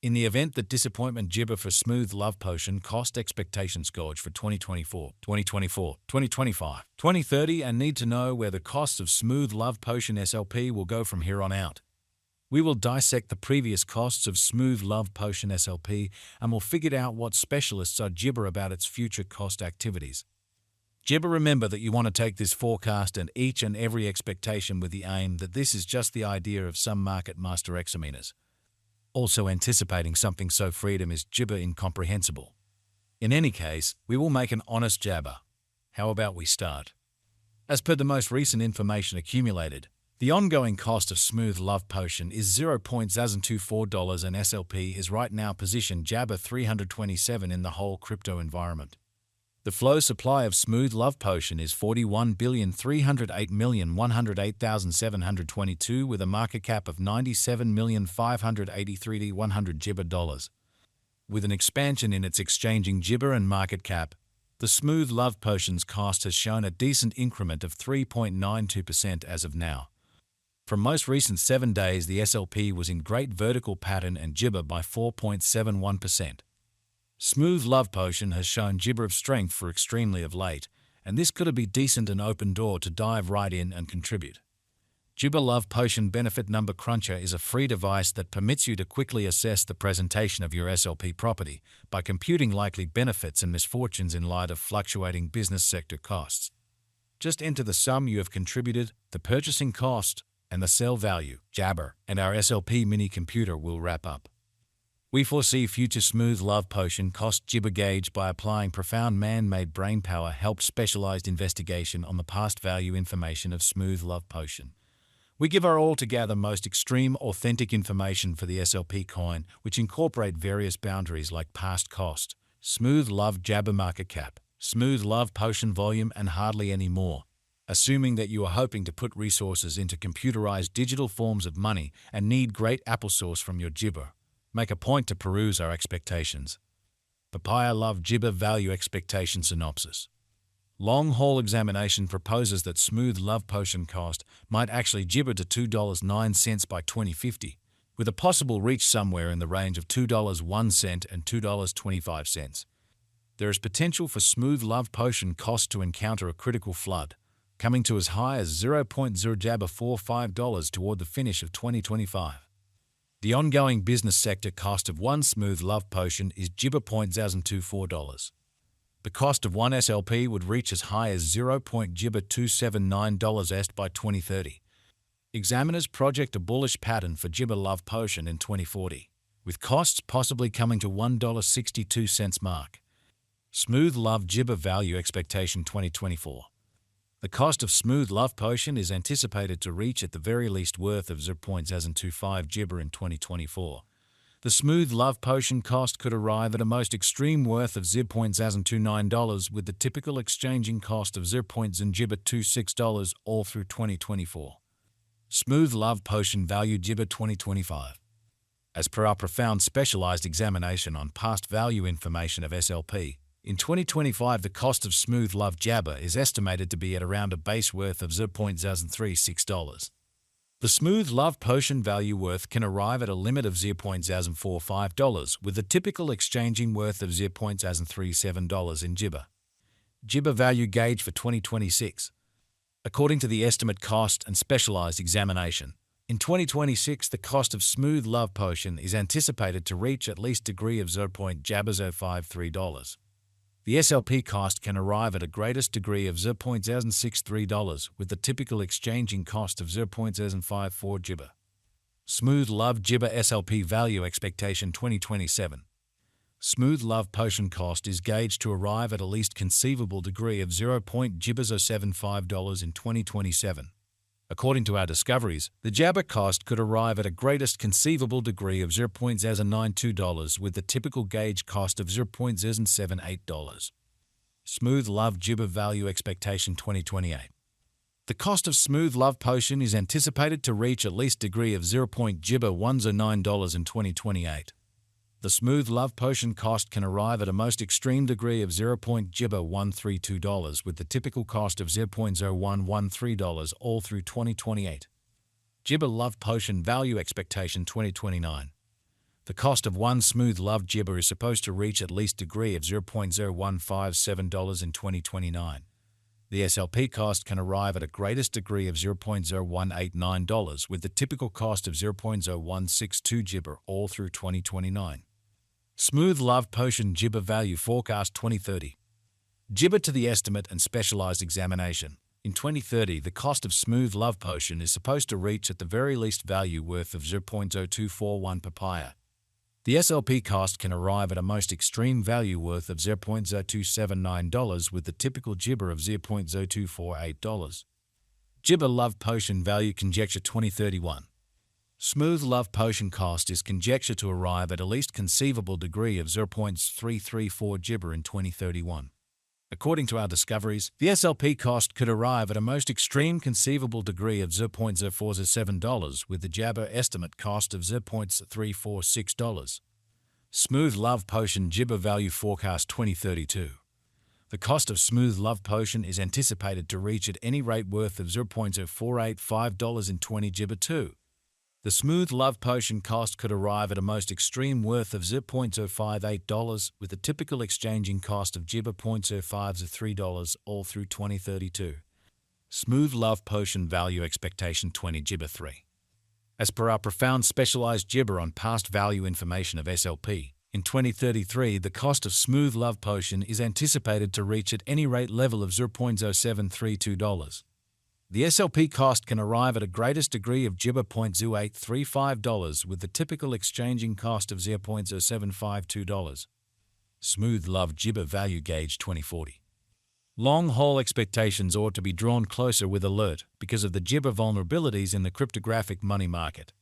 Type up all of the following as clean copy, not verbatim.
In the event that disappointment gibber for smooth love potion cost expectations gauge for 2024, 2024, 2025, 2030 and need to know where the cost of smooth love potion SLP will go from here on out. We will dissect the previous costs of smooth love potion SLP and will figure out what specialists are gibber about its future cost activities. Gibber, remember that you want to take this forecast and each and every expectation with the aim that this is just the idea of some market master examiners. Also anticipating something so freedom is gibber incomprehensible. In any case, we will make an honest jabber. How about we start? As per the most recent information accumulated, the ongoing cost of smooth love potion is $0.024 and SLP is right now positioned jabber 327 in the whole crypto environment. The flow supply of smooth love potion is 41,308,108,722 with a market cap of $97,583,100 gibber dollars. With an expansion in its exchanging gibber and market cap, the smooth love potion's cost has shown a decent increment of 3.92% as of now. From most recent 7 days, the SLP was in great vertical pattern and gibber by 4.71%. Smooth love potion has shown gibber of strength for extremely of late, and this could be decent and open door to dive right in and contribute. Gibber Love Potion Benefit Number Cruncher is a free device that permits you to quickly assess the presentation of your SLP property by computing likely benefits and misfortunes in light of fluctuating business sector costs. Just enter the sum you have contributed, the purchasing cost, and the sell value, jabber, and our SLP mini computer will wrap up. We foresee future smooth love potion cost gibber gauge by applying profound man-made brainpower helped specialized investigation on the past value information of smooth love potion. We give our all to gather most extreme authentic information for the SLP coin, which incorporate various boundaries like past cost, smooth love jabber market cap, smooth love potion volume, and hardly any more. Assuming that you are hoping to put resources into computerized digital forms of money and need great applesauce from your gibber, make a point to peruse our expectations. Papaya Love Gibber Value Expectation Synopsis. Long haul examination proposes that smooth love potion cost might actually gibber to $2.09 by 2050, with a possible reach somewhere in the range of $2.01 and $2.25. There is potential for smooth love potion cost to encounter a critical flood, coming to as high as $0.045 toward the finish of 2025. The ongoing business sector cost of one smooth love potion is gibber $0.024. The cost of one SLP would reach as high as $0.279 by 2030. Examiners project a bullish pattern for gibber love potion in 2040, with costs possibly coming to $1.62 mark. Smooth love gibber value expectation 2024. The cost of smooth love potion is anticipated to reach at the very least worth of $0.025 gibber in 2024. The smooth love potion cost could arrive at a most extreme worth of $0.029 with the typical exchanging cost of $0.026 all through 2024. Smooth love potion value gibber 2025. As per our profound specialized examination on past value information of SLP, in 2025 the cost of smooth love jabber is estimated to be at around a base worth of $0.036. The smooth love potion value worth can arrive at a limit of $0.045 with the typical exchanging worth of $0.037 in gibber. Gibber value gauge for 2026. According to the estimate cost and specialized examination, in 2026 the cost of smooth love potion is anticipated to reach at least degree of $0.053. The SLP cost can arrive at a greatest degree of $0.063 with the typical exchanging cost of $0.054 gibber. Smooth love gibber SLP value expectation 2027. Smooth love potion cost is gauged to arrive at a least conceivable degree of $0.075 in 2027. According to our discoveries, the jabber cost could arrive at a greatest conceivable degree of $0.092 with the typical gauge cost of $0.078. Smooth love gibber value expectation 2028. The cost of smooth love potion is anticipated to reach at least degree of $0.109 in 2028. The smooth love potion cost can arrive at a most extreme degree of $0.132 with the typical cost of $0.0113 all through 2028. Gibber love potion value expectation 2029. The cost of one Smooth Love Gibber is supposed to reach at least degree of $0.0157 in 2029. The SLP cost can arrive at a greatest degree of $0.0189, with the typical cost of $0.0162 Gibber all through 2029. Smooth Love Potion Gibber Value Forecast 2030. Gibber to the estimate and specialized examination. In 2030, the cost of Smooth Love Potion is supposed to reach at the very least value worth of $0.0241 papaya. The SLP cost can arrive at a most extreme value worth of $0.0279, with the typical Gibber of $0.0248. Gibber Love Potion Value Conjecture 2031. Smooth Love Potion cost is conjectured to arrive at a least conceivable degree of 0.334 Gibber in 2031. According to our discoveries, the SLP cost could arrive at a most extreme conceivable degree of $0.0407, with the Jabber estimate cost of $0.346. Smooth Love Potion Gibber Value Forecast 2032. The cost of Smooth Love Potion is anticipated to reach at any rate worth of $0.0485 in 20 Gibber 2. The Smooth Love Potion cost could arrive at a most extreme worth of $0.058, with the typical exchanging cost of Gibber $0.0503 all through 2032. Smooth Love Potion Value Expectation 20 Gibber 3. As per our profound specialized Gibber on past value information of SLP, in 2033 the cost of Smooth Love Potion is anticipated to reach at any rate level of $0.0732. The SLP cost can arrive at a greatest degree of Gibber $0.0835, with the typical exchanging cost of $0.0752. Smooth Love Gibber Value Gauge 2040. Long-haul expectations ought to be drawn closer with alert because of the Gibber vulnerabilities in the cryptographic money market.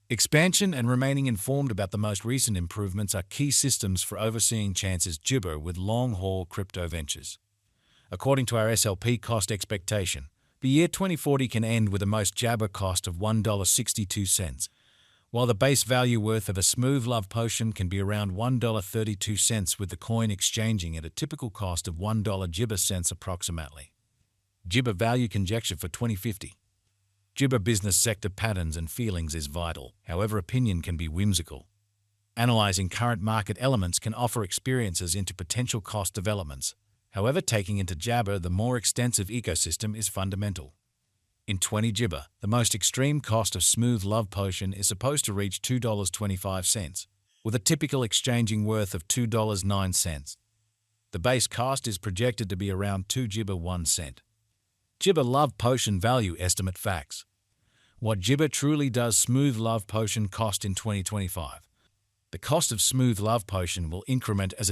Expansion and remaining informed about the most recent improvements are key systems for overseeing chances Gibber with long-haul crypto ventures. According to our SLP cost expectation, the year 2040 can end with a most Jabber cost of $1.62, while the base value worth of a Smooth Love Potion can be around $1.32, with the coin exchanging at a typical cost of $1 Gibber cents approximately. Gibber Value Conjecture for 2050. Gibber business sector patterns and feelings is vital, however opinion can be whimsical. Analyzing current market elements can offer experiences into potential cost developments. However, taking into Jabber the more extensive ecosystem is fundamental. In 20 Gibber, the most extreme cost of Smooth Love Potion is supposed to reach $2.25, with a typical exchanging worth of $2.09. The base cost is projected to be around 2 Gibber 1 cent. Gibber Love Potion Value Estimate Facts. What Gibber truly does Smooth Love Potion cost in 2025? The cost of Smooth Love Potion will increment as it